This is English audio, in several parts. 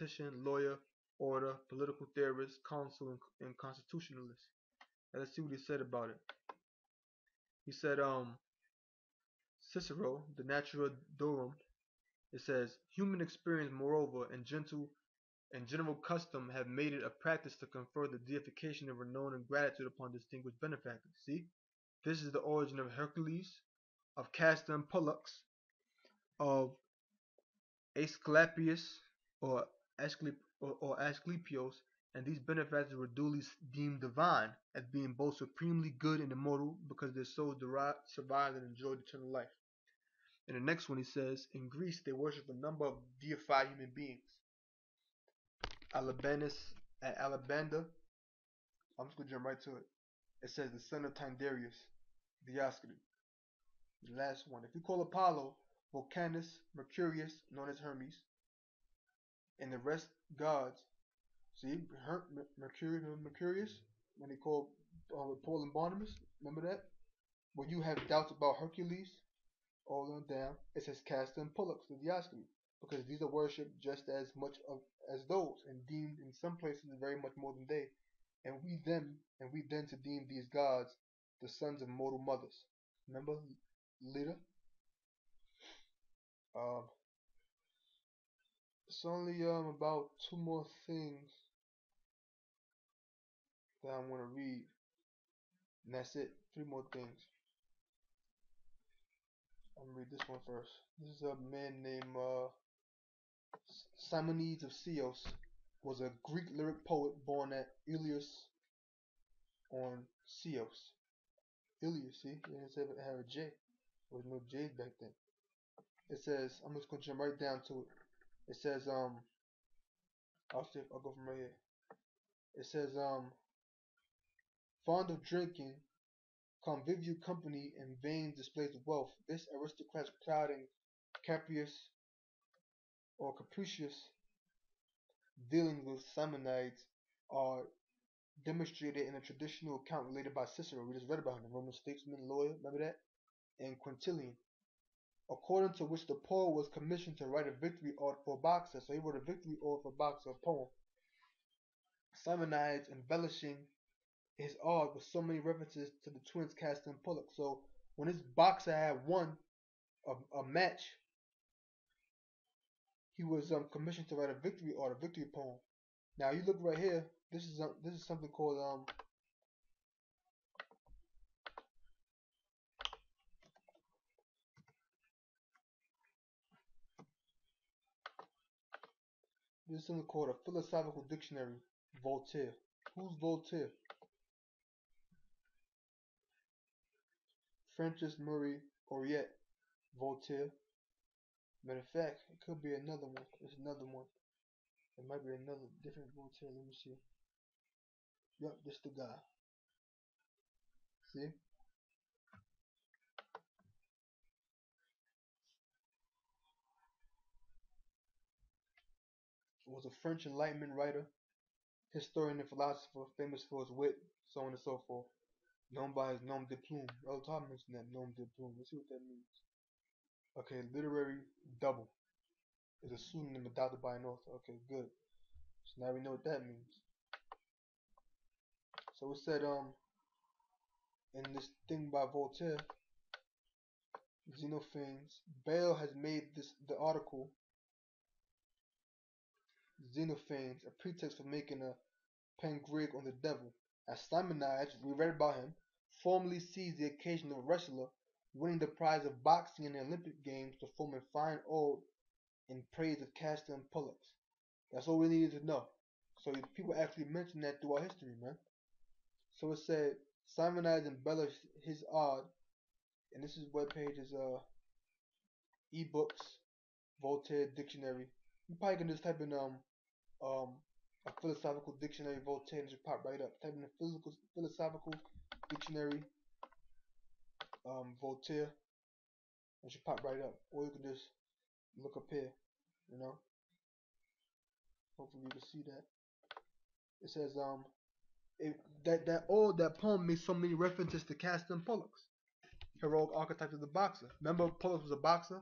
mathematician, lawyer, orator, political theorist, consul, and constitutionalist. Now let's see what he said about it. He said, Cicero, the Natura Deorum, it says, human experience, moreover, and general custom have made it a practice to confer the deification of renown and gratitude upon distinguished benefactors. See, this is the origin of Hercules, of Castor and Pollux, of Asclepius or Asclepios, and these benefactors were duly deemed divine as being both supremely good and immortal because their souls survived and enjoyed eternal life. In the next one, he says, in Greece they worship a number of deified human beings. At Alabanda, I'm just going to jump right to it. It says the son of Tyndareus, Dioscody. The last one. If you call Apollo, Vulcanus, Mercurius, known as Hermes, and the rest gods, see, Mercurius, when he called Paul and Barnabas, remember that? When you have doubts about Hercules, all on down, it says Castor and Pollux, the Dioscody, because these are worshipped just as much as those, and deemed in some places very much more than they. And we then to deem these gods the sons of mortal mothers. Remember, Leda? Um, it's only about two more things that I want to read, and that's it. Three more things. I'm gonna read this one first. This is a man named Simonides of Chios. Was a Greek lyric poet born at Ilios on Chios. Ilios, see, it didn't have a J. There was no J's back then. It says, I'm just gonna jump right down to it. It says, I'll go from right here. It says, fond of drinking, convivial company, and vain displays of wealth. This aristocrat's clouding Caprius or Capricious dealings with Simonides are demonstrated in a traditional account related by Cicero. We just read about him, the Roman statesman, lawyer, remember that? And Quintilian, according to which the poet was commissioned to write a victory ode for a boxer. So he wrote a victory ode for a boxer, a poem. Simonides embellishing his art with so many references to the twins Castor and Pollux. So when this boxer had won a match, he was commissioned to write a victory ode, a victory poem. Now you look right here. This is something called a philosophical dictionary. Voltaire. Who's Voltaire? Francis Murray Oriette. Voltaire. Matter of fact, it could be another one. There's another one. It might be another different Voltaire. Let me see. Yep, this the guy. See? Was a French Enlightenment writer, historian and philosopher, famous for his wit, so on and so forth. Known by his nom de plume. I'll talk mention that nom de plume. Let's see what that means. Okay, literary double is a pseudonym adopted by an author. Okay, good. So now we know what that means. So it said in this thing by Voltaire, Xenophanes, Bayle has made the article Xenophanes a pretext for making a panegyric on the devil. As Simonides, we read about him, formerly seized the occasion of a wrestler winning the prize of boxing in the Olympic Games to form a fine ode in praise of Castor and Pollux. That's all we needed to know. So people actually mentioned that throughout history, man. So it said Simonides embellished his ode, and this is what page is ebooks, Voltaire dictionary. You probably can just type in a philosophical dictionary Voltaire and just pop right up. Type in a philosophical dictionary Voltaire and should pop right up. Or you can just look up here, you know. Hopefully you can see that. It says that poem makes so many references to Castor and Pollux, heroic archetypes of the boxer. Remember Pollux was a boxer?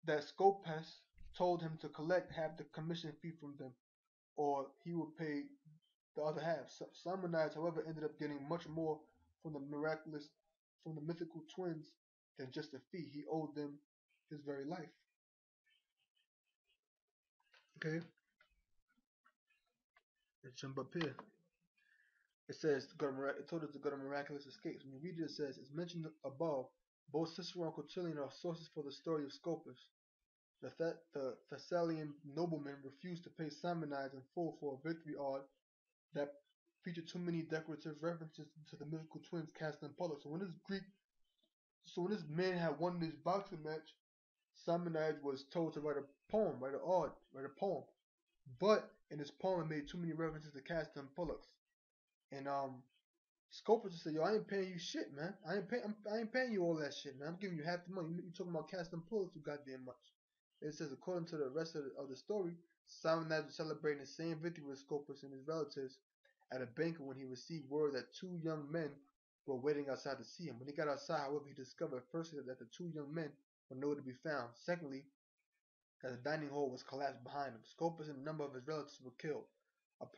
That Scopas told him to collect half the commission fee from them, or he would pay the other half. Simonides, however, ended up getting much more from from the mythical twins than just a fee. He owed them his very life. Okay, let's jump up here. It says it told us to go to miraculous escapes. When you read it, it says, as mentioned above, both Cicero and Quintilian are sources for the story of Scopas. The Thessalian noblemen refused to pay Simonides in full for a victory art that featured too many decorative references to the mythical twins Castor and Pollux. So when this man had won this boxing match, Simonides was told to write a poem, write a poem. But in his poem, it made too many references to Castor and Pollux. And Scopa just said, "Yo, I ain't paying you shit, man. I ain't paying you all that shit, man. I'm giving you half the money. You talking about Castor and Pollux too goddamn much." It says, according to the rest of the story, Simonides was celebrating the same victory with Scopas and his relatives at a banquet when he received word that two young men were waiting outside to see him. When he got outside, however, he discovered firstly that the two young men were nowhere to be found. Secondly, that the dining hall was collapsed behind him. Scopas and a number of his relatives were killed.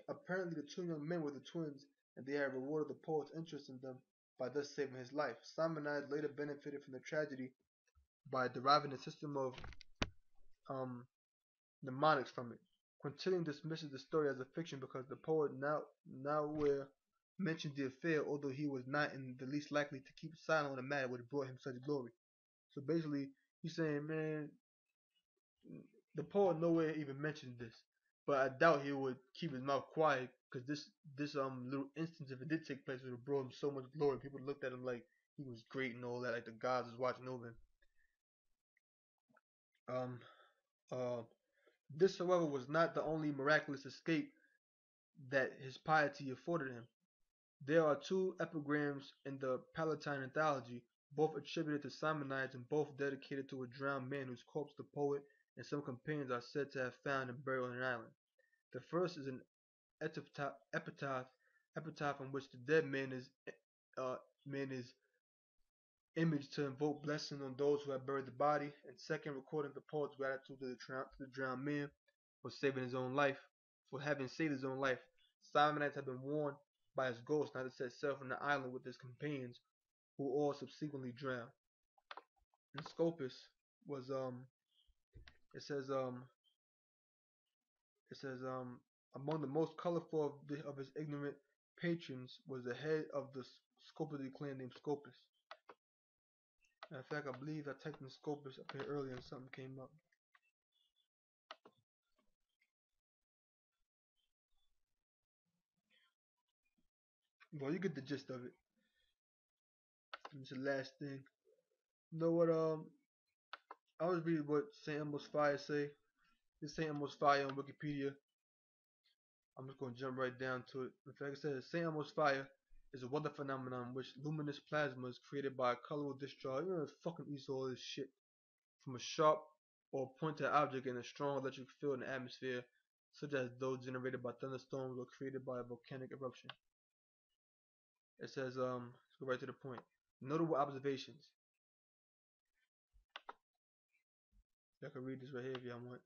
Apparently, the two young men were the twins, and they had rewarded the poet's interest in them by thus saving his life. Simonides later benefited from the tragedy by deriving a system of um, mnemonics from it. Quintilian dismisses the story as a fiction because the poet nowhere mentioned the affair, although he was not in the least likely to keep silent on the matter which brought him such glory. So basically, he's saying, man, the poet nowhere even mentioned this, but I doubt he would keep his mouth quiet because this little instance, if it did take place, would have brought him so much glory. People looked at him like he was great and all that, like the gods was watching over him. Um, uh, this, however, was not the only miraculous escape that his piety afforded him. There are two epigrams in the Palatine anthology, both attributed to Simonides and both dedicated to a drowned man whose corpse the poet and some companions are said to have found and buried on an island. The first is an epitaph in which the dead uh, man is imaged to invoke blessing on those who have buried the body, and second, recording the poet's gratitude to the drowned man for saving his own life, for having saved his own life. Simonides had been warned by his ghost not to set sail from the island with his companions, who all subsequently drowned. And Scopas was it says it says among the most colorful of his ignorant patrons was the head of the Scopidae clan named Scopas. In fact, I believe I typed in Scopas up here earlier and something came up. Well, you get the gist of it. And it's the last thing. You know what? I was reading what Saint Elmo's Fire say. This Saint Elmo's Fire on Wikipedia. I'm just going to jump right down to it. In fact, it says St. Elmo's fire is a weather phenomenon in which luminous plasma is created by a colorful discharge. You know, fucking eats all this shit from a sharp or pointed object in a strong electric field in the atmosphere, such as those generated by thunderstorms or created by a volcanic eruption. It says, let's go right to the point. Notable observations. I can read this right here if y'all want.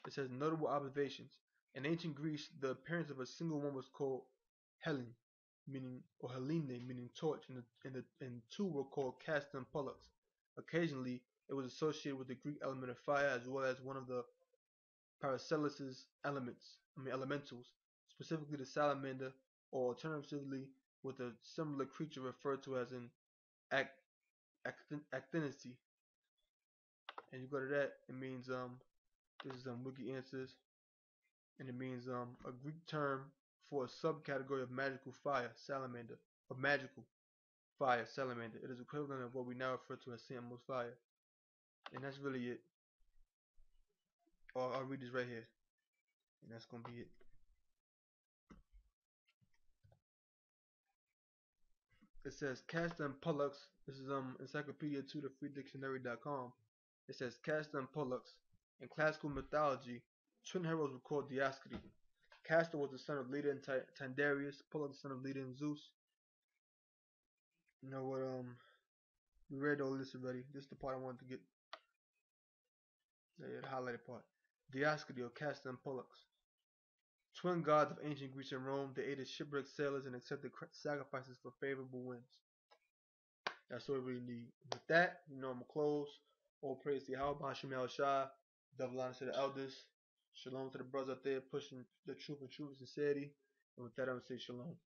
It says notable observations. In ancient Greece, the appearance of a single one was called Helen, Helene, meaning torch, and two were called Castor and Pollux. Occasionally, it was associated with the Greek element of fire as well as one of the Paracelsus's elementals, specifically the salamander, or alternatively with a similar creature referred to as an actinicy. And you go to that, it means this is wiki answers, and it means a Greek term for a subcategory of magical fire, salamander, or magical fire, salamander. It is equivalent of what we now refer to as St. Elmo's fire. And that's really it. I'll read this right here. And that's gonna be it. It says Castor and Pollux. This is Encyclopedia 2 to freedictionary.com. It says Castor and Pollux. In classical mythology, twin heroes were called Dioscuri. Castor was the son of Leda and Tyndareus, Pollux the son of Leda and Zeus. You know what, we read all this already. This is the part I wanted to get Yeah, the highlighted part. Dioscody or Castor and Pollux. Twin gods of ancient Greece and Rome, they aided shipwrecked sailors and accepted sacrifices for favorable winds. That's all we really need. With that, I'm going to close. All praise to Yahweh, Hashem El Shai, double honor to the elders. Shalom to the brothers out there pushing the truth and sincerity. And with that, I'm going to say shalom.